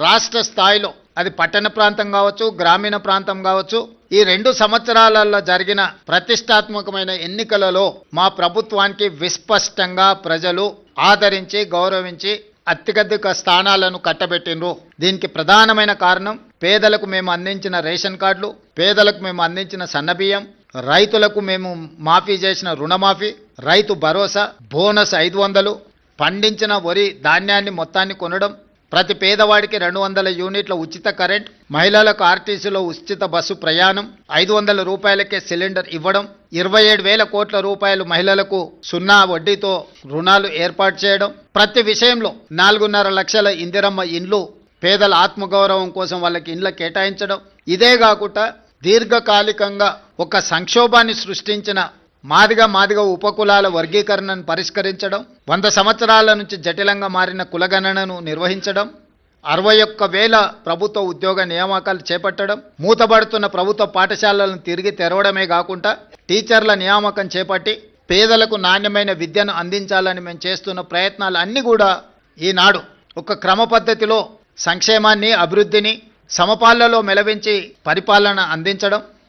రాష్ట్ర స్థాయిలో అది పట్టణ ప్రాంతం కావచ్చు, గ్రామీణ ప్రాంతం కావచ్చు, ఈ 2 సంవత్సరాలలో జరిగిన ప్రతిష్టాత్మకమైన ఎన్నికలలో మా ప్రభుత్వానికి విస్పష్టంగా ప్రజలు ఆదరించి గౌరవించి అత్యధిక స్థానాలను కట్టబెట్టినరు. దీనికి ప్రధానమైన కారణం పేదలకు మేము అందించిన రేషన్ కార్డులు, పేదలకు మేము అందించిన సన్నబియ్యం, రైతులకు మేము మాఫీ చేసిన రుణమాఫీ, రైతు భరోసా, బోనస్ 500, పండించిన వరి ధాన్యాన్ని మొత్తాన్ని కొనడం, ప్రతి పేదవాడికి 200 యూనిట్ల ఉచిత కరెంట్, మహిళలకు ఆర్టీసీలో ఉచిత బస్సు ప్రయాణం, 500 రూపాయలకే సిలిండర్ ఇవ్వడం, 27,000 కోట్ల రూపాయలు మహిళలకు 0 వడ్డీతో రుణాలు ఏర్పాటు చేయడం, ప్రతి విషయంలో 4.5 లక్షల ఇందిరమ్మ ఇండ్లు పేదల ఆత్మగౌరవం కోసం వాళ్ళకి ఇండ్ల కేటాయించడం. ఇదే కాకుండా దీర్ఘకాలికంగా ఒక సంక్షోభాన్ని సృష్టించిన మాదిగ ఉపకులాల వర్గీకరణను పరిష్కరించడం, 100 సంవత్సరాల నుంచి జటిలంగా మారిన కులగణనను నిర్వహించడం, 61,000 ప్రభుత్వ ఉద్యోగ నియామకాలు చేపట్టడం, మూతబడుతున్న ప్రభుత్వ పాఠశాలలను తిరిగి తెరవడమే కాకుండా టీచర్ల నియామకం చేపట్టి పేదలకు నాణ్యమైన విద్యను అందించాలని మేము చేస్తున్న ప్రయత్నాలు అన్నీ కూడా ఈనాడు ఒక క్రమ పద్ధతిలో సంక్షేమాన్ని, అభివృద్ధిని సమపాలలో మెలవించి పరిపాలన అందించడం.